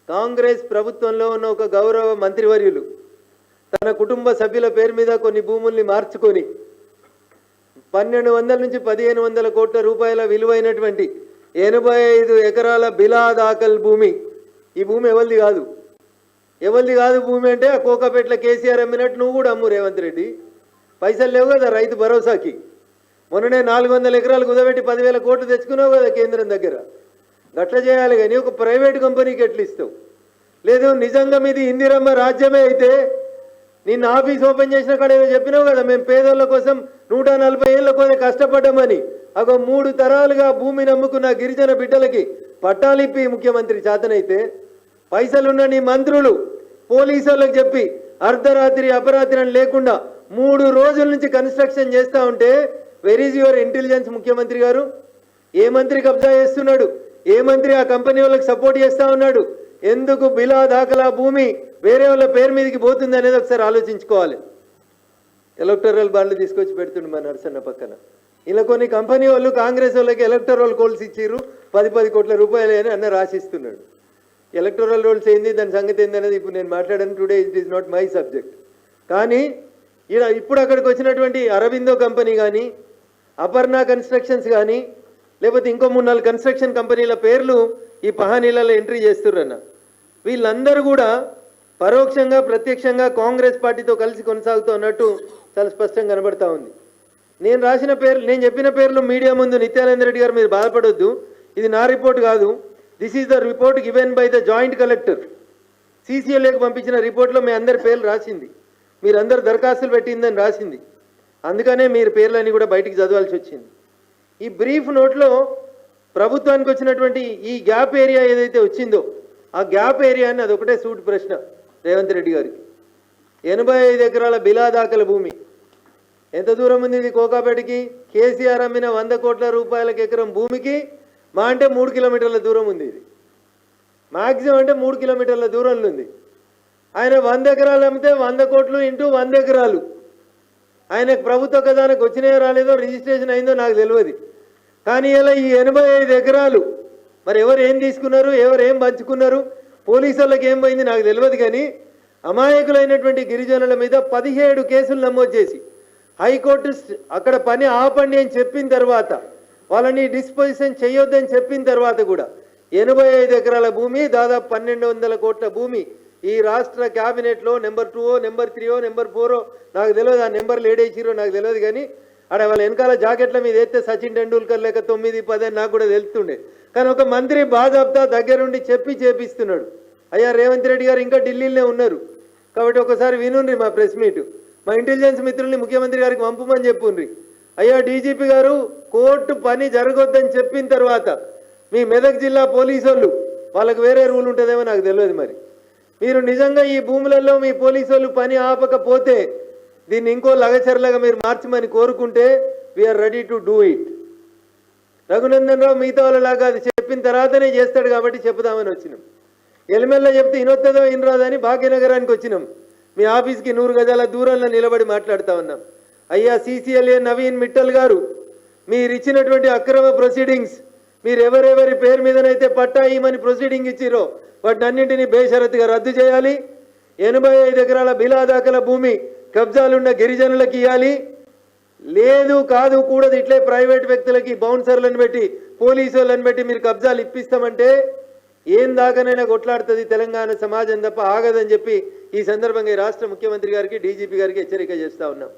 కాంగ్రెస్ ప్రభుత్వంలో ఉన్న ఒక గౌరవ మంత్రివర్యులు తన కుటుంబ సభ్యుల పేరు మీద కొన్ని భూముల్ని మార్చుకొని 1200 నుంచి 1500 కోట్ల రూపాయల విలువైనటువంటి 85 ఎకరాల బిలా దాఖల్ భూమి. ఈ భూమి ఎవరిది కాదు భూమి అంటే ఆ కోకాపేటలో కేసీఆర్ అమ్మినట్టు నువ్వు కూడా అమ్ము రేవంత్ రెడ్డి. పైసలు లేవు కదా రైతు భరోసాకి. మొన్ననే 400 ఎకరాలు కుదబెట్టి 10,000 కోట్లు తెచ్చుకున్నావు కదా కేంద్రం దగ్గర. గట్ల చేయాలి కానీ ఒక ప్రైవేట్ కంపెనీకి ఎట్లు ఇస్తావు? లేదు నిజంగా మీది ఇందిరమ్మ రాజ్యమే అయితే నిన్న ఆఫీస్ ఓపెన్ చేసిన కాడ ఏదో చెప్పినావు కదా, మేము పేదోళ్ళ కోసం 140 ఏళ్ళ కోసం కష్టపడ్డామని. అగో 3 తరాలుగా భూమిని నమ్ముకున్న గిరిజన బిడ్డలకి పట్టాలిప్పి ముఖ్యమంత్రి చేతనైతే పైసలున్న నీ మంత్రులు పోలీసులకు చెప్పి అర్ధరాత్రి అపరాత్రి అని లేకుండా 3 రోజుల నుంచి కన్స్ట్రక్షన్ చేస్తూ ఉంటే వెర్ ఈజ్ యువర్ ఇంటెలిజెన్స్ ముఖ్యమంత్రి గారు? ఏ మంత్రి కబ్జా చేస్తున్నాడు? ఏ మంత్రి ఆ కంపెనీ వాళ్ళకి సపోర్ట్ చేస్తూ ఉన్నాడు? ఎందుకు బిలా దాఖలా భూమి వేరే వాళ్ళ పేరు మీదకి పోతుంది అనేది ఒకసారి ఆలోచించుకోవాలి. ఎలక్టరల్ బాండ్లు తీసుకొచ్చి పెడుతుండు మా నరసన్న పక్కన. ఇలా కొన్ని కంపెనీ వాళ్ళు కాంగ్రెస్ వాళ్ళకి ఎలక్టరల్ కోల్స్ ఇచ్చిర్రు 10 కోట్ల రూపాయలు అని అన్న రాసిస్తున్నాడు. ఎలక్టరల్ రోల్స్ ఏంది, దాని సంగతి ఏంది అనేది ఇప్పుడు నేను మాట్లాడాను. Today it is not my subject. కానీ ఇప్పుడు అక్కడికి వచ్చినటువంటి అరవిందో కంపెనీ కానీ అపర్ణ కన్స్ట్రక్షన్స్ కానీ లేకపోతే ఇంకో 3-4 కన్స్ట్రక్షన్ కంపెనీల పేర్లు ఈ పహానీలలో ఎంట్రీ చేస్తుర్రన్న. వీళ్ళందరూ కూడా పరోక్షంగా ప్రత్యక్షంగా కాంగ్రెస్ పార్టీతో కలిసి కొనసాగుతున్నట్టు చాలా స్పష్టంగా కనబడతా ఉంది. నేను చెప్పిన పేర్లు మీడియా ముందు నిత్యానంద రెడ్డి గారు మీరు బాధపడొద్దు, ఇది నా రిపోర్ట్ కాదు. This is the report given by the joint collector. సీసీఎల్ఏకి పంపించిన రిపోర్ట్లో మీ అందరి పేర్లు రాసింది, మీరందరు దరఖాస్తులు పెట్టిందని రాసింది. అందుకనే మీరు పేర్లన్నీ కూడా బయటికి చదవాల్సి వచ్చింది. ఈ బ్రీఫ్ నోట్లో ప్రభుత్వానికి వచ్చినటువంటి ఈ గ్యాప్ ఏరియా ఏదైతే వచ్చిందో ఆ గ్యాప్ ఏరియాని అదొకటే సూట్ ప్రశ్న రేవంత్ రెడ్డి గారికి. 85 ఎకరాల బిలా దాఖల భూమి ఎంత దూరం ఉంది ఇది కోకాపేటకి? కేసీఆర్ అమ్మిన 100 కోట్ల రూపాయలకి ఎకరం భూమికి మా అంటే 3 కిలోమీటర్ల దూరం ఉంది. ఇది మ్యాక్సిమం అంటే 3 కిలోమీటర్ల దూరంలో ఉంది. ఆయన 100 ఎకరాలు అమ్మితే 100 కోట్లు ఇంటూ 100 ఎకరాలు. ఆయనకు ప్రభుత్వ ఖజానాకు వచ్చినాయో రాలేదో రిజిస్ట్రేషన్ అయిందో నాకు తెలియదు. కానీ ఇలా ఈ 85 ఎకరాలు మరి ఎవరు ఏం తీసుకున్నారు, ఎవరు ఏం పంచుకున్నారు, పోలీసు వాళ్ళకి ఏం పోయింది నాకు తెలియదు. కానీ అమాయకులైనటువంటి గిరిజనుల మీద 17 కేసులు నమోదు చేసి హైకోర్టు అక్కడ పని ఆపండి అని చెప్పిన తర్వాత, వాళ్ళని డిస్పోజిషన్ చేయొద్దని చెప్పిన తర్వాత కూడా 85 ఎకరాల భూమి, దాదాపు 1200 కోట్ల భూమి ఈ రాష్ట్ర క్యాబినెట్లో నెంబర్ 2 నెంబర్ 3 నెంబర్ 4 నాకు తెలియదు, ఆ నెంబర్లు ఏడేసిరో నాకు తెలియదు. కానీ అక్కడ వాళ్ళ వెనకాల జాకెట్ల మీద అయితే సచిన్ టెండూల్కర్ లేక 9, 10 నాకు కూడా తెలుస్తుండే. కానీ ఒక మంత్రి బాజాబ్తా దగ్గరుండి చేపిస్తున్నాడు. అయ్యా రేవంత్ రెడ్డి గారు ఇంకా ఢిల్లీలోనే ఉన్నారు కాబట్టి ఒకసారి వినుండ్రి మా ప్రెస్ మీట్. మా ఇంటెలిజెన్స్ మిత్రుల్ని ముఖ్యమంత్రి గారికి పంపమని చెప్పుండ్రి. అయ్యా డీజీపీ గారు కోర్టు పని జరగొద్దని చెప్పిన తర్వాత మీ మెదక్ జిల్లా పోలీసు వాళ్ళు వాళ్ళకి వేరే రూల్ ఉంటుందేమో నాకు తెలియదు. మరి మీరు నిజంగా ఈ భూములలో మీ పోలీసు వాళ్ళు పని ఆపకపోతే దీన్ని ఇంకో లగచర్లగా మీరు మార్చమని కోరుకుంటే we're ready to do it. Raghunandan Rao మిగతా వాళ్ళలాగా అది చెప్పిన తర్వాతనే చేస్తాడు కాబట్టి చెప్పుదామని వచ్చినాం. ఎలిమెల్ల చెప్తే ఇనొత్తదో ఇనరాదని భాగ్యనగరానికి వచ్చినాం. మీ ఆఫీస్కి 100 గజాల దూరంలో నిలబడి మాట్లాడుతూ ఉన్నాం. అయ్యా సీసీఎల్ఏ నవీన్ మిట్టల్ గారు, మీరు ఇచ్చినటువంటి అక్రమ ప్రొసీడింగ్స్, మీరు ఎవరెవరి పేరు మీదనైతే పట్టా ఇమని ప్రొసీడింగ్ ఇచ్చిరో వాటినన్నింటినీ బేషరతుగా రద్దు చేయాలి. 85 ఎకరాల బిలా దాఖల భూమి కబ్జాలున్న గిరిజనులకు ఇవ్వాలి. లేదు కాదు కూడదు, ఇట్లే ప్రైవేట్ వ్యక్తులకి బౌన్సర్లను పెట్టి పోలీసు వాళ్ళని పెట్టి మీరు కబ్జాలు ఇప్పిస్తామంటే ఏం దాకానైనా కొట్లాడుతుంది తెలంగాణ సమాజం తప్ప ఆగదని చెప్పి ఈ సందర్భంగా ఈ రాష్ట్ర ముఖ్యమంత్రి గారికి డీజీపీ గారికి హెచ్చరిక చేస్తూ ఉన్నాం.